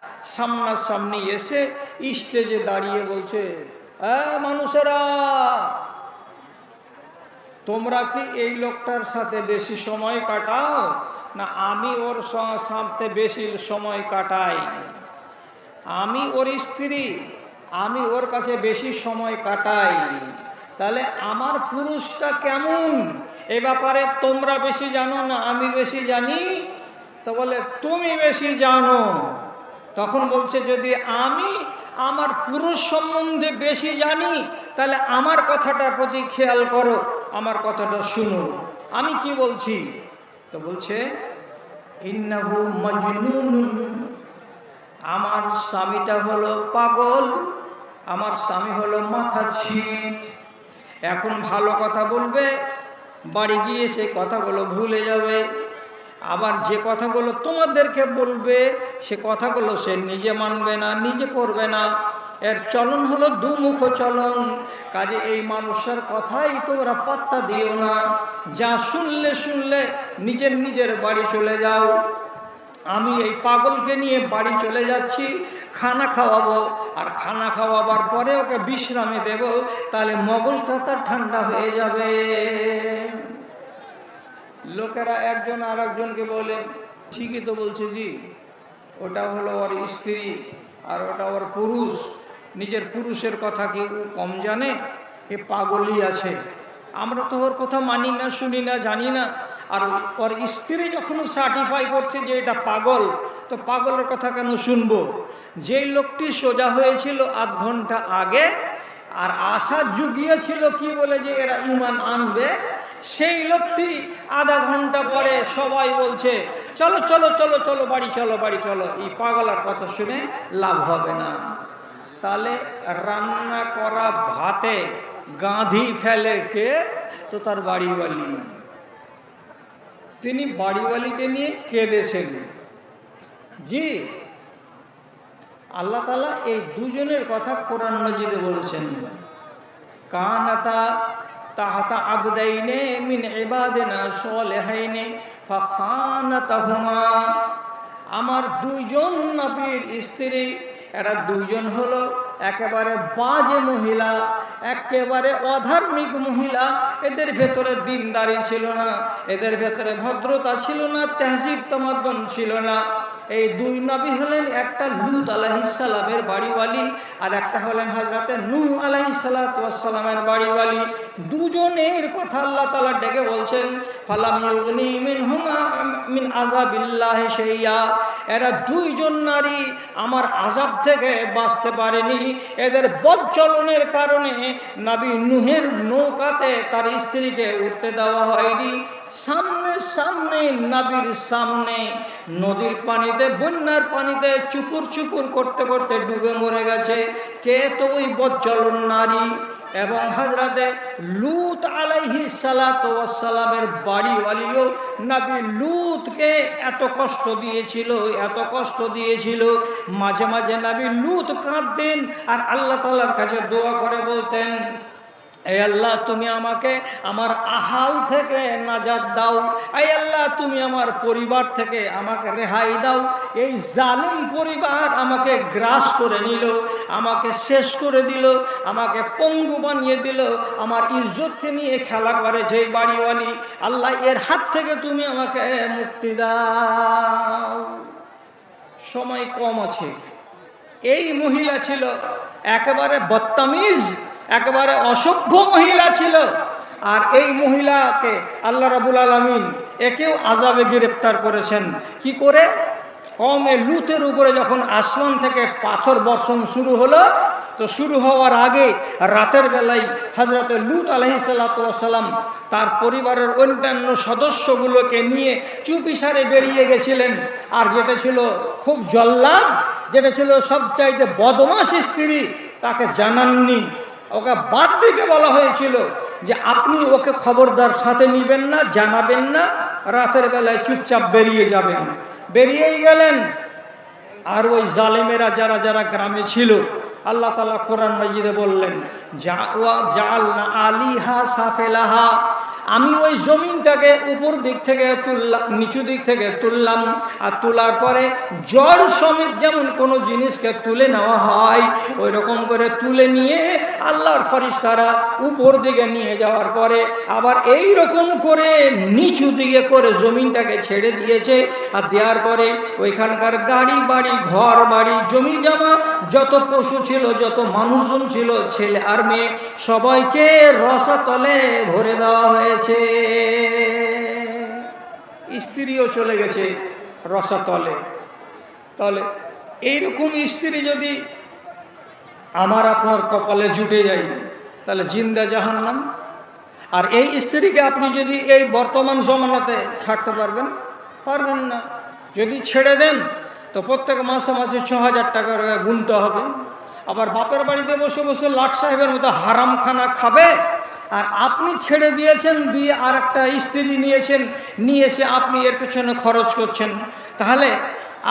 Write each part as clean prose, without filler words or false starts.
সামনাসামনি এসে স্টেজে দাঁড়িয়ে বলছে, মানুষেরা, তোমরা কি এই লোকটার সাথে বেশি সময় কাটাও না আমি ওর সাথে বেশি সময় কাটাই? আমি ওর স্ত্রী, আমি ওর কাছে বেশি সময় কাটাই, তাহলে আমার পুরুষটা কেমন এ ব্যাপারে তোমরা বেশি জানো না আমি বেশি জানি? তো বলে তুমি বেশি জানো। তখন বলছে যদি আমি আমার পুরুষ সম্বন্ধে বেশি জানি তাহলে আমার কথাটার প্রতি খেয়াল করো, আমার কথাটা শুনো, আমি কি বলছি। তো বলছে ইন্নাহু মাজনুন, আমার স্বামীটা হলো পাগল, আমার স্বামী হলো মাথা ছিট। এখন ভালো কথা বলবে, বাড়ি গিয়ে সেই কথাগুলো ভুলে যাবে, আবার যে কথাগুলো তোমাদেরকে বলবে সে কথাগুলো সে নিজে মানবে না, নিজে করবে না। এর চলন হলো দুমুখ চলন। কাজে এই মানুষের কথাই তোমরা পাত্তা দিও না, যা শুনলে শুনলে নিজের নিজের বাড়ি চলে যাও। আমি এই পাগলকে নিয়ে বাড়ি চলে যাচ্ছি, খানা খাওয়াবো, আর খানা খাওয়াবার পরে ওকে বিশ্রামে দেব, তাহলে মগজটা তার ঠান্ডা হয়ে যাবে। লোকেরা একজন আর একজনকে বলে, ঠিকই তো বলছে জি, ওটা হলো ওর স্ত্রী আর ওটা ওর পুরুষ, নিজের পুরুষের কথা কি কম জানে? এ পাগলই আছে, আমরা তো ওর কথা মানি না, শুনি না, জানি না। আর ওর স্ত্রী যখন সার্টিফাই করছে যে এটা পাগল, তো পাগলের কথা কেন শুনবো? যেই লোকটি সোজা হয়েছিল আধ ঘন্টা আগে আর আশা জুগিয়েছিল কি বলে যে এরা ঈমান আনবে, সেই লোকটি আধা ঘন্টা পরে সবাই বলছে চলো চলো চলো চলো বাড়ি চলো বাড়ি চলো। এই পাগলার কথা শুনে লাভ হবে না। তাহলে রান্না করা ভাতে গাঁধি ফেলে কে? তো তার বাড়িওয়ালি। তিনি বাড়িওয়ালিকে নিয়ে কেঁদেছেন। জি, আল্লাহ তাআলা এই দুজনের কথা কোরআন মাজিদে বলেছেন, কানাতা তাহাতা আবদাইনে মিন ইবাদিনা সালিহাইনে ফাখানাতাহুমা। আমার দুইজন নবীর স্ত্রী, এরা দুইজন হলো একেবারে বাজে মহিলা, একেবারে অধার্মিক মহিলা। এদের ভেতরে দিনদারি ছিল না, এদের ভেতরে ভদ্রতা ছিল না, তেহজিব তামাদ্দুন ছিল না। এই দুই নবী হলেন, একটা লূত আলাইহিস সালামের বাড়িওয়ালি আর একটা হলেন হযরতে নূহ আলাইহিস সালাতু ওয়াস সালামের বাড়িওয়ালি। দুজনের কথা আল্লাহ তাআলা ডেকে বলছেন, ফালাম ইউগনি মিনহুমা মিন আযাবিল্লাহি শাইয়া। এরা দুইজন নারী আমার আযাব থেকে বাঁচতে পারেনি। এদের বদচলনের কারণে নবী নূহের নৌকাতে তার স্ত্রীকে উঠতে দেওয়া হয়নি। সামনে সামনে নবীর সামনে নদীর পানিতে, বন্যার পানিতে চুপুর চুপুর করতে করতে ডুবে মরে গেছে। কে? তো ওই বদচলন নারী। এবং হযরতে লূত আলাইহিস সালাতু ওয়াস সালামের বাড়িওয়ালিও নবী লূতকে এত কষ্ট দিয়েছিল, এত কষ্ট দিয়েছিল। মাঝে মাঝে নবী লূত কাঁদতেন আর আল্লাহ তাআলার কাছে দোয়া করে বলতেন, এ আল্লাহ তুমি আমাকে আমার আহাল থেকে নাজাত দাও, এ আল্লাহ তুমি আমার পরিবার থেকে আমাকে রেহাই দাও। এই জালিম পরিবার আমাকে গ্রাস করে নিল, আমাকে শেষ করে দিল, আমাকে পঙ্গু বানিয়ে দিল, আমার ইজ্জতকে নিয়ে খেলা করেছে এই বাড়িওয়ালি। আল্লাহ এর হাত থেকে তুমি আমাকে মুক্তি দাও। সময় কম আছে। এই মহিলা ছিল একেবারে বদতামিজ, একেবারে অসভ্য মহিলা ছিল। আর এই মহিলাকে আল্লাহ রাব্বুল আলামিন একেও আযাবে গ্রেফতার করেছেন। কি করে? কওমে লূতের উপরে যখন আসমান থেকে পাথর বর্ষণ শুরু হলো, তো শুরু হওয়ার আগে রাতের বেলায় হযরতে লূত আলাইহিস সালাতু ওয়াস সালাম তার পরিবারের অন্যান্য সদস্যগুলোকে নিয়ে চুপিসারে বেরিয়ে গেছিলেন। আর যেটা ছিল খুব জল্লাদ, যেটা ছিল সবচাইতে বদমাশ স্ত্রী, তাকে জানাননি, ওকে বাদ দিতে বলা হয়েছিল যে আপনি ওকে খবরদার সাথে নিবেন না, জানাবেন না, রাতের বেলায় চুপচাপ বেরিয়ে যাবেন। বেরিয়েই গেলেন। আর ওই জালেমেরা যারা যারা গ্রামে ছিল, আল্লাহ তাআলা কোরআন মাজিদে বললেন, জাআলনা আলিহা সাফেলাহা, আমি ওই জমিনটাকে উপর দিক থেকে তুললাম, নিচু দিক থেকে তুললাম, আর তোলার পরে জড় সমেত যেমন কোনো জিনিসকে তুলে নেওয়া হয় ওই রকম করে তুলে নিয়ে আল্লাহর ফেরেশতারা উপর দিকে নিয়ে যাওয়ার পরে আবার এই রকম করে নিচু দিকে করে জমিনটাকে ছেড়ে দিয়েছে। আর দেওয়ার পরে ওইখানকার গাড়ি বাড়ি, ঘর বাড়ি, জমি জমা, যত পশু ছিল, যত মানুষজন ছিল, ছেলে আর মেয়ে, সবাইকে রসাতলে ভরে দেওয়া হয়েছে। স্ত্রীও চলে গেছে রসাতলে। তাহলে এইরকম স্ত্রী যদি আমার আপনার কপালে জুটে যায় তাহলে জিন্দা জাহান্নাম। আর এই স্ত্রীকে আপনি যদি এই বর্তমান জমানাতে ছাড়তে পারবেন না। যদি ছেড়ে দেন তো প্রত্যেক মাসে মাসে 6,000 টাকা গুনতে হবে। আবার বাপের বাড়িতে বসে বসে লাট সাহেবের মতো হারাম খানা খাবে। আর আপনি ছেড়ে দিয়েছেন, দিয়ে আর একটা স্ত্রী নিয়েছেন, নিয়ে এসে আপনি এর পেছনে খরচ করছেন। তাহলে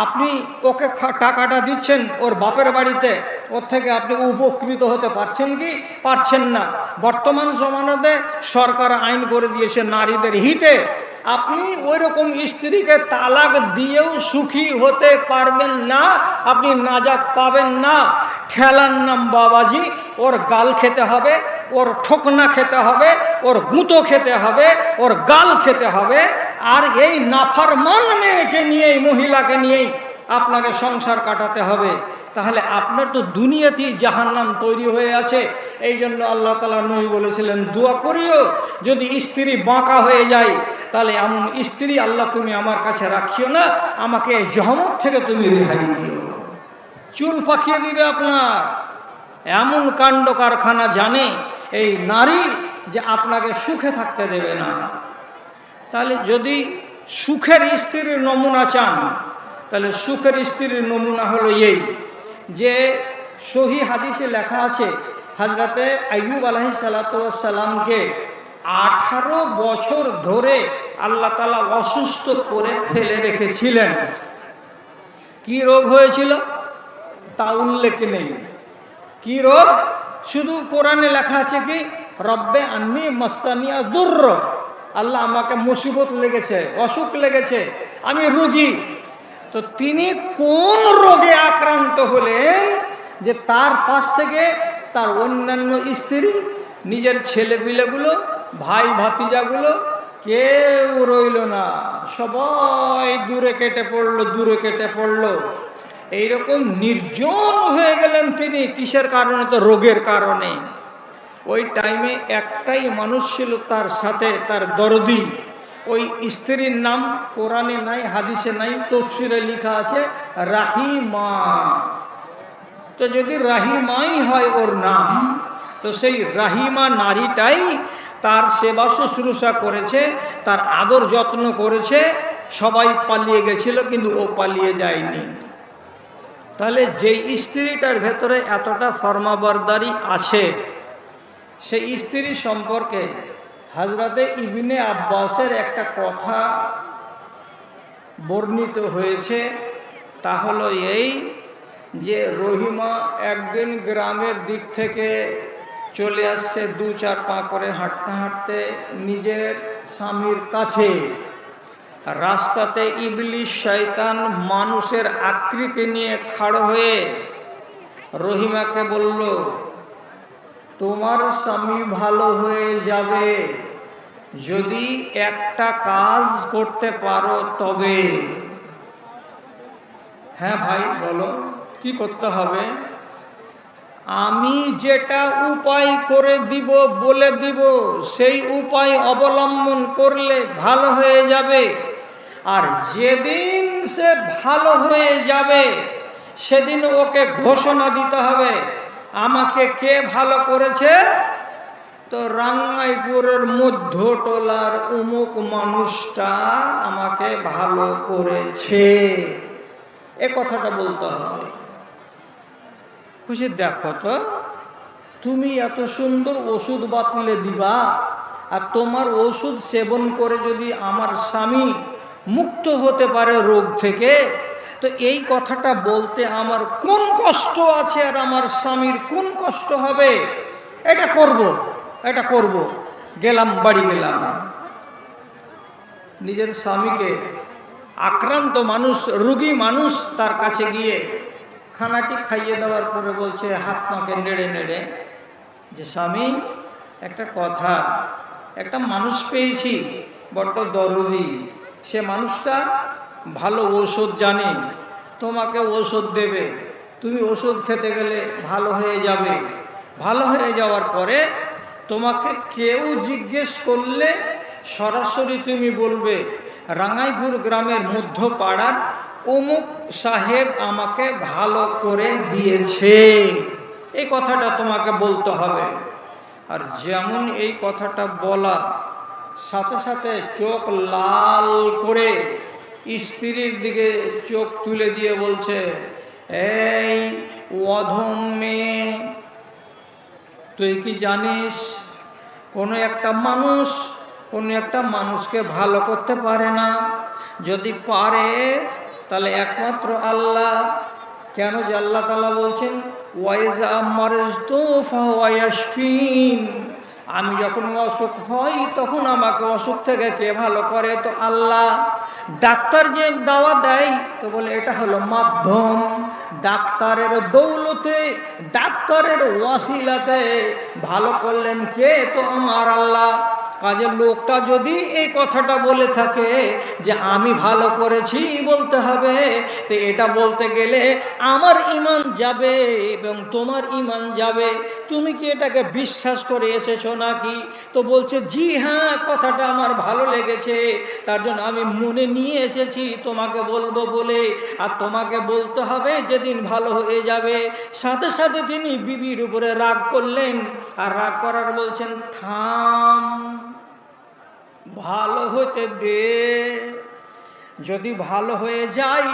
আপনি ওকে টাকাটা দিচ্ছেন ওর বাপের বাড়িতে, ওর থেকে আপনি উপকৃত হতে পারছেন কি? পারছেন না। বর্তমান জমানাতে সরকার আইন করে দিয়েছে নারীদের হিতে, আপনি ওই রকম স্ত্রীকে তালাক দিয়েও সুখী হতে পারবেন না, আপনি নাজাত পাবেন না। ঠেলার নাম বাবাজি, ওর গাল খেতে হবে, ওর ঠোকনা খেতে হবে, ওর গুঁতো খেতে হবে, ওর গাল খেতে হবে। আর এই নাফরমান মেয়েকে নিয়েই, মহিলাকে নিয়েই আপনাকে সংসার কাটাতে হবে। তাহলে আপনার তো দুনিয়াতেই জাহান্নাম তৈরি হয়ে আছে। এই জন্য আল্লাহ তাআলা নবী বলেছিলেন, দোয়া করিও যদি স্ত্রী বাঁকা হয়ে যায়, তাহলে এমন স্ত্রী আল্লাহ তুমি আমার কাছে রাখিও না, আমাকে জহমত থেকে তুমি রেহাই দিও। চুল পাকিয়ে দিবে আপনার। এমন কাণ্ড কারখানা জানে এই নারী যে আপনাকে সুখে থাকতে দেবে না। তাহলে যদি সুখের স্ত্রীর নমুনা চান, তাহলে সুখের স্ত্রীর নমুনা হলো এই যে সহি হাদিসে লেখা আছে হযরতে আইয়ুব আলাইহিস সালাতু ওয়াস সালামকে 18 বছর ধরে আল্লাহ তাআলা অসুস্থ করে ফেলে রেখেছিলেন। কি রোগ হয়েছিল তা উল্লেখ নেই। কি রোগ? শুধু কোরআনে লেখা আছে কি, রব্বে আন্নি মাসানিয়া দুর্র, আল্লাহ আমাকে মুসিবত লেগেছে, অসুখ লেগেছে, আমি রোগী। তো তিনি কোন রোগে আক্রান্ত হলেন যে তার পাশ থেকে তার অন্যান্য স্ত্রী, নিজের ছেলেপিলেগুলো, ভাই ভাতিজাগুলো কেউ রইল না, সবাই দূরে কেটে পড়লো। এইরকম নির্জন হয়ে গেলেন তিনি। কিসের কারণে? তো রোগের কারণে। ওই টাইমে একটাই মানুষ ছিল তার সাথে, তার দরদি। ওই স্ত্রীর নাম কোরআনে নাই, হাদিসে নাই, তফসিরে লেখা আছে রাহিমা। তো যদি রাহিমাই হয় ওর নাম, তো সেই রাহিমা নারীটাই তার সেবা শুশ্রূষা করেছে, তার আদর যত্ন করেছে। সবাই পালিয়ে গেছিল কিন্তু ও পালিয়ে যায়নি। তাহলে যেই স্ত্রীটার ভেতরে এতটা ফরমাবরদারি আছে, সেই স্ত্রী সম্পর্কে হযরতে ইবনে আব্বাসের একটা কথা বর্ণিত হয়েছে। তা হলো এই যে রহিমা একদিন গ্রামের দিক থেকে চলে আসছে 2-4 পা করে হাঁটতে হাঁটতে নিজের স্বামীর কাছে। রাস্তাতে ইবলিশ শয়তান মানুষের আকৃতি নিয়ে খাড়া হয়ে রহিমাকে বলল, তোমার স্বামী ভালো হয়ে যাবে যদি একটা কাজ করতে পারো তবে। হ্যাঁ ভাই বলো, কি করতে হবে? আমি যেটা উপায় করে দিব, বলে দিব, সেই উপায় অবলম্বন করলে ভালো হয়ে যাবে। আর যেদিন সে ভালো হয়ে যাবে সেদিন ওকে ঘোষণা দিতে হবে আমাকে কে ভালো করেছে। তো রাঙ্গাইপুরের মধ্যটোলার অমুক মানুষটা আমাকে ভালো করেছে, এ কথাটা বলতে হবে। বুঝে দেখো তো, তুমি এত সুন্দর ওষুধ বাতলে দিবা, আর তোমার ওষুধ সেবন করে যদি আমার স্বামী মুক্ত হতে পারে রোগ থেকে, তো এই কথাটা বলতে আমার কোন কষ্ট আছে আর আমার স্বামীর কোন কষ্ট হবে? এটা করব। গেলাম, বাড়ি গেলাম। নিজের স্বামীকে, আক্রান্ত মানুষ, রোগী মানুষ, তার কাছে গিয়ে খানাটি খাইয়ে দেওয়ার পরে বলছে হাত পাকে নেড়ে নেড়ে যে স্বামী, একটা কথা, একটা মানুষ পেয়েছি বড্ড দরদি, সে মানুষটা ভালো ঔষধ জানে, তোমাকে ঔষধ দেবে, তুমি ওষুধ খেতে গেলে ভালো হয়ে যাবে। ভালো হয়ে যাওয়ার পরে তোমাকে কেউ জিজ্ঞেস করলে সরাসরি তুমি বলবে রাঙাইপুর গ্রামের মধ্যপাড়ার অমুক সাহেব আমাকে ভালো করে দিয়েছে, এই কথাটা তোমাকে বলতে হবে। আর যেমন এই কথাটা বলা সাথে সাথে চোখ লাল করে স্ত্রীর দিকে চোখ তুলে দিয়ে বলছে, এই অধম মেয়ে, তুই কি জানিস কোনো একটা মানুষকে ভালো করতে পারে না? যদি পারে তাহলে একমাত্র আল্লাহ। কেন যে আল্লাহ তাআলা বলছেন ওয়াইজা মারজতু ফাহুয়া ইয়াশফিন, আমি যখন অসুখ হই তখন আমাকে অসুখ থেকে কে ভালো করে? তো আল্লাহ। ডাক্তার যে দাওয়া দেয় তো বলে এটা হলো মাধ্যম, ডাক্তারের দৌলতে, ডাক্তারের ওয়াসিলাতে ভালো করলেন কে? তো আমার আল্লাহ। কাজে লোকটা যদি এই কথাটা বলে থাকে যে আমি ভালো করেছি বলতে হবে, তো এটা বলতে গেলে আমার ঈমান যাবে এবং তোমার ঈমান যাবে। তুমি কি এটাকে বিশ্বাস করে এসেছো নাকি? তো বলছে জি হ্যাঁ, কথাটা আমার ভালো লেগেছে, তার জন্য আমি মনে নিয়ে এসেছি তোমাকে বলবো বলে। আর তোমাকে বলতে হবে যেদিন ভালো হয়ে যাবে। সাথে সাথে তিনি বিবির উপরে রাগ করলেন, আর রাগ করার বলছেন থাম, ভালো হতে দে, যদি ভালো হয়ে যায়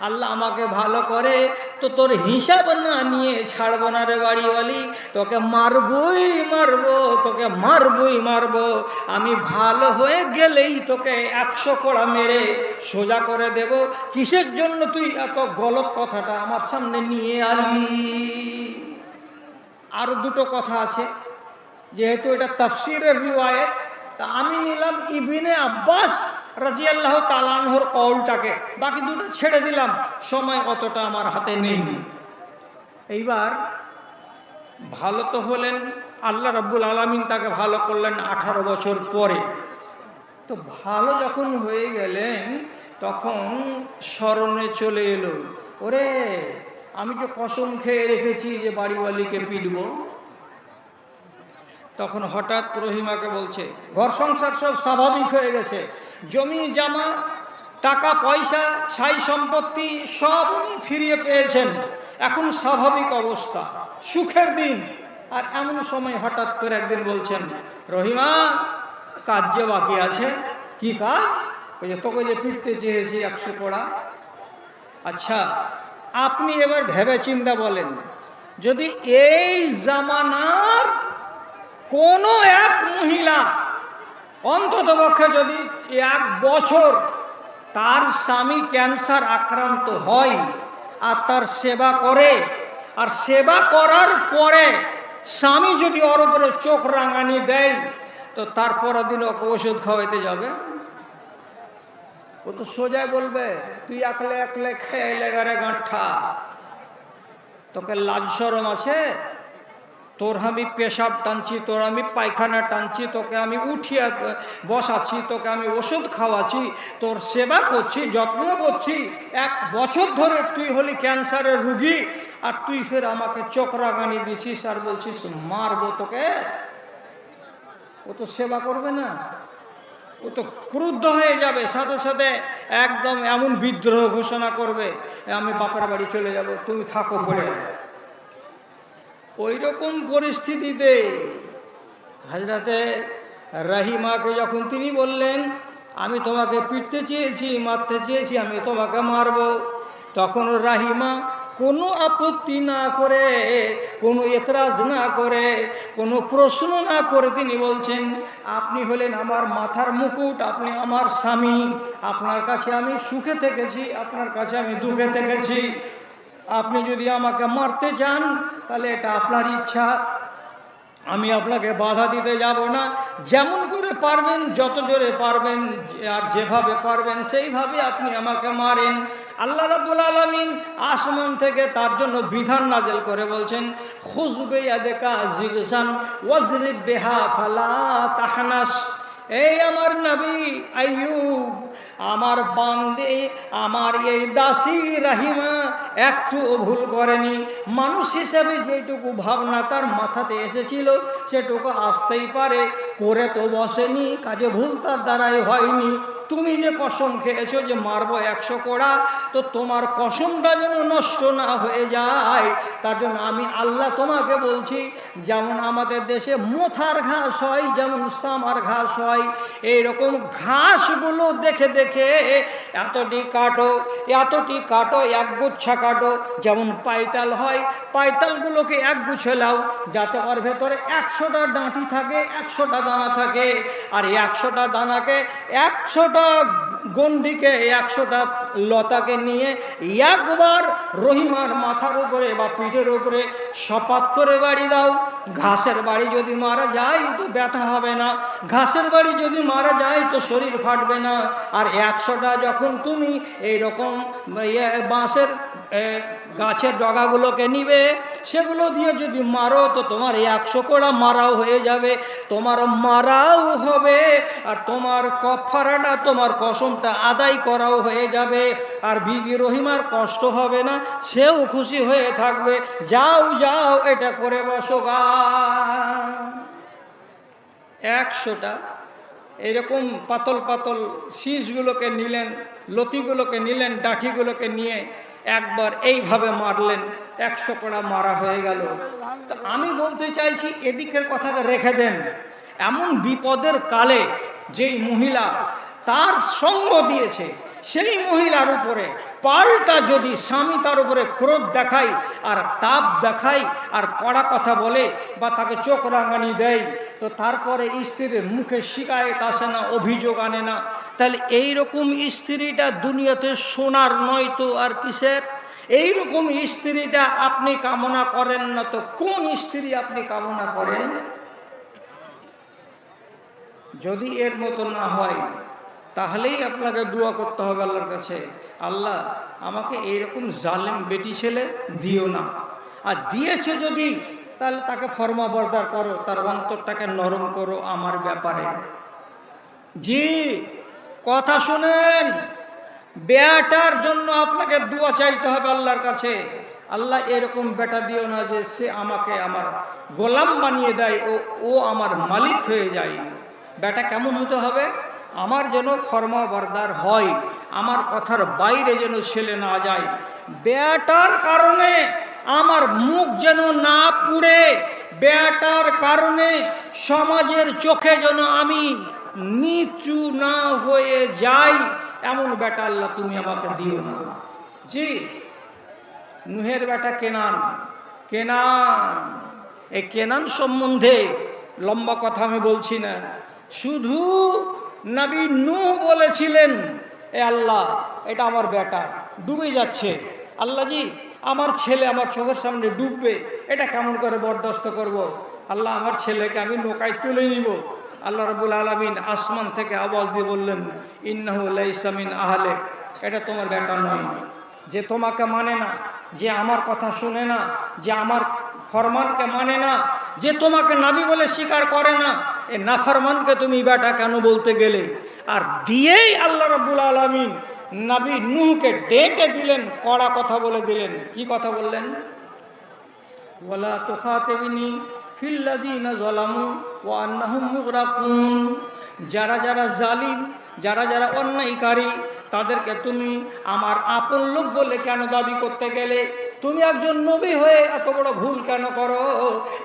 আল্লাহ আমাকে ভালো করে তো তোর হিসাব না নিয়ে ছাড়বো না রে বাড়িওয়ালি, তোকে মারবই মারবো, তোকে মারবই মারবো। আমি ভালো হয়ে গেলেই তোকে 100 কোড়া মেরে সোজা করে দেব। কিসের জন্য তুই এত গলত কথাটা আমার সামনে নিয়ে আলি? আরো দুটো কথা আছে, যেহেতু এটা তাফসীরের রিওয়ায়েত, তা আমি নিলাম ইবনে আব্বাস রাদিয়াল্লাহু তাআলা আনহুর কওলটাকে, বাকি দুটো ছেড়ে দিলাম, সময় অতটা আমার হাতে নেই। এইবার ভালো তো হলেন, আল্লাহ রাব্বুল আলামিন তাকে ভালো করলেন 18 বছর পরে। তো ভালো যখন হয়ে গেলেন তখন স্মরণে চলে এলো, ওরে আমি যে কসম খেয়ে রেখেছি যে বাড়িওয়ালিকে পিটব। তখন হঠাৎ রহিমাকে বলছে ঘর সংসার সব স্বাভাবিক হয়ে গেছে, জমি জামা টাকা পয়সা সাই সম্পত্তি সব উনি ফিরিয়ে পেয়েছেন, এখন স্বাভাবিক অবস্থা, সুখের দিন। আর এমন সময় হঠাৎ করে একদিন বলছেন, রহিমা কাজ যে বাকি আছে। কি কাজ? ওই যে তোকে যে পিটতে চেয়েছি 100 কোড়া। আচ্ছা আপনি এবার ভেবে চিন্তা বলেন, যদি এই জামানার কোনো এক মহিলা অন্ততপক্ষে যদি 1 বছর তার স্বামী ক্যান্সার আক্রান্ত হয় আর তার সেবা করে, আর সেবা করার পরে স্বামী যদি ওর উপরে চোখ রাঙানি দেয়, তো তারপর দিন ওকে ওষুধ খাওয়াইতে যাবে? ও তো সোজাই বলবে তুই একলে একলে খেয়ে লেগারে গাঁঠা, তোকে লাজ শরম আছে? তোর আমি পেশাব টানছি, তোর আমি পায়খানা টানছি, তোকে আমি উঠিয়ে বসাচ্ছি, তোকে আমি ওষুধ খাওয়াচ্ছি, তোর সেবা করছি, যত্ন করছি, 1 বছর ধরে তুই হলি ক্যান্সারের রুগী, আর তুই ফের আমাকে চোখ রাগানি দিছিস আর বলছিস মারবো তোকে? ও তো সেবা করবে না, ও তো ক্রুদ্ধ হয়ে যাবে, সাথে সাথে একদম এমন বিদ্রোহ ঘোষণা করবে, আমি বাপের বাড়ি চলে যাব, তুমি থাকো পড়ে। ওই রকম পরিস্থিতিতে হযরতে রহিমাকে যখন তিনি বললেন আমি তোমাকে পিটতে চেয়েছি, মারতে চেয়েছি, আমি তোমাকে মারব, তখন রহিমা কোনো আপত্তি না করে, কোনো এতরাজ না করে, কোনো প্রশ্ন না করে তিনি বলছেন আপনি হলেন আমার মাথার মুকুট, আপনি আমার স্বামী, আপনার কাছে আমি সুখে থেকেছি, আপনার কাছে আমি দুঃখে থেকেছি, আপনি যদি আমাকে মারতে চান তাহলে এটা আপনার ইচ্ছা, আমি আপনাকে বাধা দিতে যাব না। যেমন করে পারবেন যত জোরে পারবেন আর যেভাবে পারবেন সেইভাবে আপনি আমাকে মারেন। আল্লাহ রাব্বুল আলামিন আসমান থেকে তার জন্য বিধান নাযিল করে বলছেন, খুয বিয়াদিকা জিগসান ওয়াজরিব বিহা ফালা তাহনাস। এই আমার নবী আইয়ুব, আমার বান্দে, আমার এই দাসী রাহিমা একটু ভুল করেনি। মানুষ হিসেবে যেটুকু ভাবনা তার মাথাতে এসেছিল সেটুকু আসতেই পারে, করে তো বসেনি, কাজে ভুল তার দ্বারাই হয়নি। তুমি যে কসম খেয়েছো যে মারবো 100 কোড়া, তো তোমার কসমটা যেন নষ্ট না হয়ে যায় তার জন্য আমি আল্লাহ তোমাকে বলছি, যেমন আমাদের দেশে মোথার ঘাস হয়, যেমন সামার ঘাস হয়, এইরকম ঘাসগুলো দেখে দেখে এতটি কাটো, এতটি কাটো, একগুচ্ছা কাটো। যেমন পাইতাল হয়, পাইতালগুলোকে একগুছে লাও, যাতে ওর ভেতরে 100টা ডাঁটি থাকে, 100টা দানা থাকে। আর 100টা দানাকে, 100টা গন্ডিকে, 100টা লতাকে নিয়ে একবার রহিমার মাথার উপরে বা পিঠের উপরে সপাত করে বাড়ি দাও। ঘাসের বাড়ি যদি মারা যায় তো ব্যথা হবে না, ঘাসের বাড়ি যদি মারা যায় তো শরীর ফাটবে না। আর 100টা যখন তুমি এইরকম বাঁশের গাছের ডগাগুলোকে নিবে, সেগুলো দিয়ে যদি মারো তো তোমার 100 কোড়া মারাও হয়ে যাবে, তোমার মারাও হবে, আর তোমার কফারাটা, তোমার কসমটা আদায় করাও হয়ে যাবে। আর বিবি রহিমার কষ্ট হবে না, সেও খুশি হয়ে থাকবে। যাও যাও, এটা করে বসো গা। 100টা এরকম পাতল পাতল শীষগুলোকে নিলেন, লতিগুলোকে নিলেন, ডাঁঠিগুলোকে নিয়ে একবার এইভাবে মারলেন, 100 কোড়া মারা হয়ে গেল। তো আমি বলতে চাইছি, এদিকের কথাকে রেখে দেন। এমন বিপদের কালে যেই মহিলা তার সঙ্গ দিয়েছে, সেই মহিলার উপরে পাল্টা যদি স্বামী তার উপরে ক্রোধ দেখায় আর তাপ দেখায় আর কড়া কথা বলে বা তাকে চোখ রাঙানি দেয়, তো তারপরে স্ত্রীর মুখে শিকায়ত আসে না, অভিযোগ আনে না, তাহলে এইরকম স্ত্রীটা দুনিয়াতে সোনার নয় তো আর কিসের? এইরকম স্ত্রীটা আপনি কামনা করেন না তো কোন স্ত্রী আপনি কামনা করেন? যদি এর মতো না হয় তাহলেই আপনাকে দোয়া করতে হবে আল্লাহর কাছে, আল্লাহ আমাকে এইরকম জালেম বেটি ছেলে দিও না। আর দিয়েছে যদি, তাহলে তাকে ফরমাবরদার করো, তার অন্তরটাকে নরম করো আমার ব্যাপারে। জি, কথা শুনেন, বেটার জন্য আপনাকে দোয়া চাইতে হবে আল্লাহর কাছে। আল্লাহ এরকম বেটা দিও না যে সে আমাকে আমার গোলাম বানিয়ে দেয়, ও আমার মালিক হয়ে যায়। বেটা কেমন হতে হবে? আমার যেন ফরমাবরদার হয়, আমার কথার বাইরে যেন ছেলে না যায়। বেটার কারণে আমার মুখ যেন না পুড়ে, বেটার কারণে সমাজের চোখে যেন আমি নিচু না হয়ে যাই, এমন বেটা আল্লাহ তুমি আমাকে দিও না। জি, নুহের বেটা কেনান, এই কেনান সম্বন্ধে লম্বা কথা আমি বলছি না, শুধু নবী নূহ বলেছিলেন, এ আল্লাহ এটা আমার বেটা ডুবে যাচ্ছে, আল্লাহ জি আমার ছেলে আমার চোখের সামনে ডুববে, এটা কেমন করে বরদাস্ত করব? আল্লাহ আমার ছেলেকে আমি নৌকায় তুলে নিব। আল্লাহ রাব্বুল আলামিন আসমান থেকে আওয়াজ দিয়ে বললেন, ইন্নাহু লাইসা মিন আহলিক, এটা তোমার বেটা নয়। যে তোমাকে মানে না, যে আমার কথা শুনে না, যে আমার ফরমানকে মানে না, যে তোমাকে নবী বলে স্বীকার করে না, এ নাফরমানকে তুমি বেটা কেন বলতে গেলে? আর দিয়েই আল্লাহ রাব্বুল আলামিন নবী নূহকে ডেকে দিলেন, কড়া কথা বলে দিলেন। কি কথা বললেন? ওয়ালা তুখাতিবিনি ফিল্লাযিনা যালামু ওয়া আন্নাহুম মুগরাকুন। যারা যারা জালিম, যারা যারা অন্যায়কারী, তাদেরকে তুমি আমার আপন লোক বলে কেন দাবি করতে গেলে? তুমি একজন নবী হয়ে এত বড় ভুল কেন করো?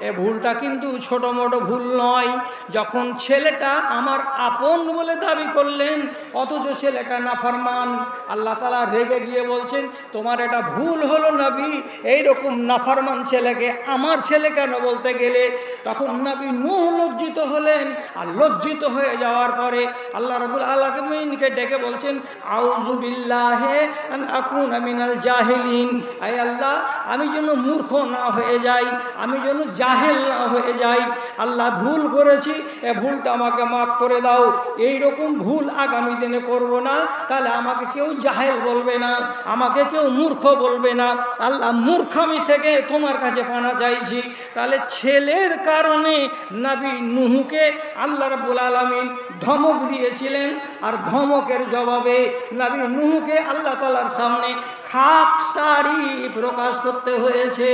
এ ভুলটা কিন্তু ছোট মোটো ভুল নয়। যখন ছেলেটা আমার আপন বলে দাবি করলেন, অথচ ছেলেটা নাফরমান, আল্লাহ তাআলা রেগে গিয়ে বলছেন, তোমার এটা ভুল হলো নবী, এইরকম নাফরমান ছেলেকে আমার ছেলে কেন বলতে গেলে? তখন নবী নূহ লজ্জিত হলেন, আর লজ্জিত হয়ে যাওয়ার পরে আল্লাহ রাব্বুল আলামিনকে ডেকে বলছেন, আউযু বিল্লাহি আন আকুনা মিনাল জাহিলিন। আয় আল্লাহ, আমি যেন মূর্খ না হয়ে যাই, আমি যেন জাহেল না হয়ে যাই। আল্লাহ, ভুল করেছি, এ ভুলটা আমাকে মাফ করে দাও। এই রকম ভুল আগামী দিনে করব না, তাহলে আমাকে কেউ জাহেল বলবে না, আমাকে কেউ মূর্খ বলবে না। আল্লাহ, মূর্খামি থেকে তোমার কাছে পানা চাইছি। তাহলে ছেলের কারণে নবী নূহকে আল্লাহ রাব্বুল আলামিন ধমক দিয়েছিলেন, আর ধমকের জবাবে নবী নূহকে আল্লাহ তাআলার সামনে খাকসারি প্রকাশ করতে হয়েছে।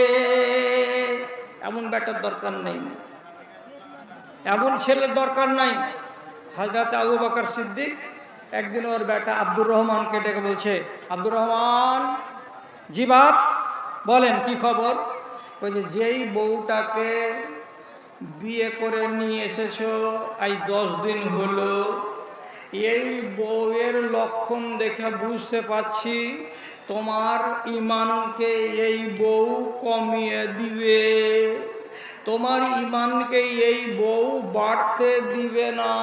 এমন ব্যাটার দরকার নেই, এমন ছেলের দরকার নাই। হযরত আবু বকর সিদ্দিক একদিন ওর বেটা আব্দুর রহমানকে ডেকে বলছে, আব্দুর রহমান, জি বাপ বলেন কি খবর? বলছে, যেই বউটাকে বিয়ে করে নিয়ে এসেছো আজ 10 দিন হলো, এই বউয়ের লক্ষণ দেখে বুঝতে পারছি তোমার ঈমানকে এই বউ কমিয়ে দিবে, তোমার ঈমানকে এই বউ বাড়তে দিবে না।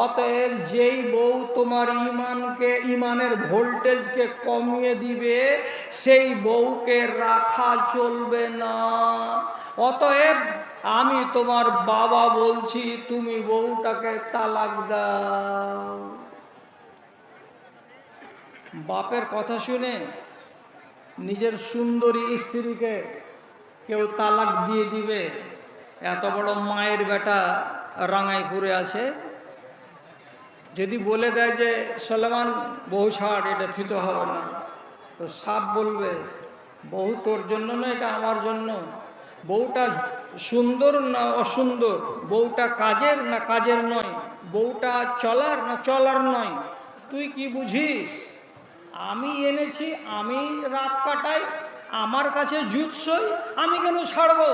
অতএব যেই বউ তোমার ঈমানের ভোল্টেজকে কমিয়ে দিবে, সেই বউকে রাখা চলবে না। অতএব আমি তোমার বাবা বলছি, তুমি বউটাকে তালাক দাও। বাপের কথা শুনে নিজের সুন্দরী স্ত্রীকে কেউ তালাক দিয়ে দিবে? এত বড় মায়ের বেটা রাঙাইপুরে আছে, যদি বলে দেয় যে সলেমান বউ ছাড়, এটা থিত হবে না, তো সাপ বলবে বউ তোর জন্য না, এটা আমার জন্য। বউটা সুন্দর না অসুন্দর, বউটা কাজের না কাজের নয়, বউটা চলার না চলার নয়, তুই কি বুঝিস? আমি এনেছি, আমি রাত কাটাই, আমার কাছে জুৎসই, আমি কেন ছাড়বো?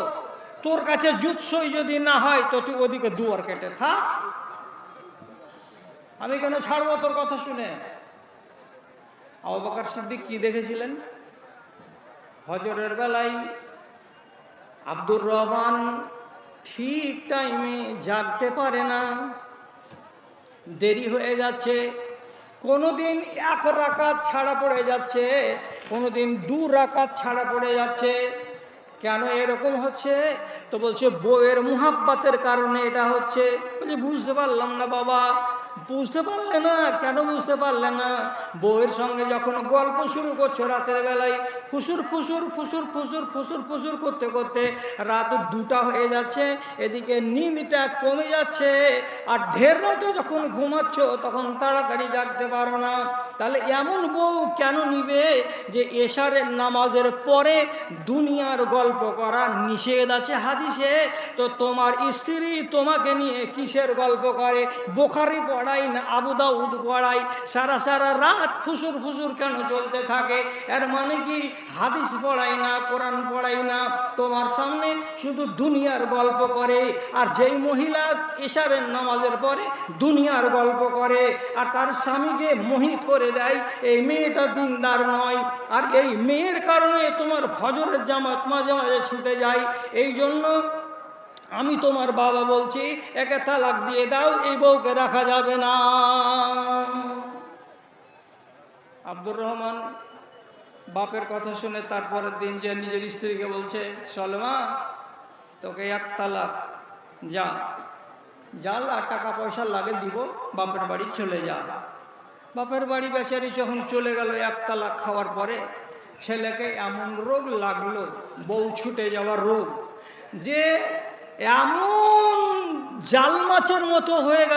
তোর কাছে জুৎসই যদি না হয় তো তুই ওদিকে দুয়ার কেটে থাক, আমি কেন ছাড়বো তোর কথা শুনে? আবু বকর সিদ্দিক কি দেখেছিলেন? হজরের বেলায় আব্দুর রহমান ঠিক টাইমে জাগতে পারে না, দেরি হয়ে যাচ্ছে, কোনোদিন 1 রাকাত ছাড়া পড়ে যাচ্ছে, কোনোদিন 2 রাকাত ছাড়া পড়ে যাচ্ছে। কেন এরকম হচ্ছে? তো বলছে বউয়ের মুহাব্বতের কারণে এটা হচ্ছে। বলছে বুঝতে পারলাম না বাবা। বুঝতে পারলে না? কেন বুঝতে পারলে না? বউয়ের সঙ্গে যখন গল্প শুরু করছো রাতের বেলায়, ফুসুর ফুসুর ফুসুর ফুসুর ফুসুর ফুসুর করতে করতে রাত 2টা হয়ে যাচ্ছে, এদিকে নিন্দটা কমে যাচ্ছে, আর ঢের রাতে যখন ঘুমাচ্ছ তখন তাড়াতাড়ি জাগতে পারো না। তাহলে এমন বউ কেন নিবে যে এশারের নামাজের পরে দুনিয়ার গল্প করা নিষেধ আছে হাদিসে? তো তোমার স্ত্রী তোমাকে নিয়ে কিসের গল্প করে? বুখারী পড়াই না আবু দাউদ পড়াই, সারা সারা রাত ফুসুর ফুসুর কেন চলতে থাকে? এর মানে কি হাদিস পড়াই না, কোরআন পড়াই না, তোমার সামনে শুধু দুনিয়ার গল্প করে। আর যেই মহিলা এশারের নামাজের পরে দুনিয়ার গল্প করে আর তার স্বামীকে মোহিত করে দেয়, এই মেয়েটা দিনদার নয়। আর এই মেয়ের কারণে তোমার ফজরের জামাত মাঝে মাঝে ছুটে যায়। এই জন্য আমি তোমার বাবা বলছি, একে তালাক দিয়ে দাও, এই বউকে রাখা যাবে না। আব্দুর রহমান বাপের কথা শুনে তারপরের দিন যে নিজের স্ত্রীকে বলছে, সলমা তোকে 1 তালাক, যা যা টাকা পয়সা লাগে দিব, বাপের বাড়ি চলে যা। বাপের বাড়ি বেচারি যখন চলে গেল 1 তালাক খাওয়ার পরে, ছেলেকে এমন রোগ লাগলো, বউ ছুটে যাওয়ার রোগ, যে এমন জাল মাছের মতো হয়ে গেল।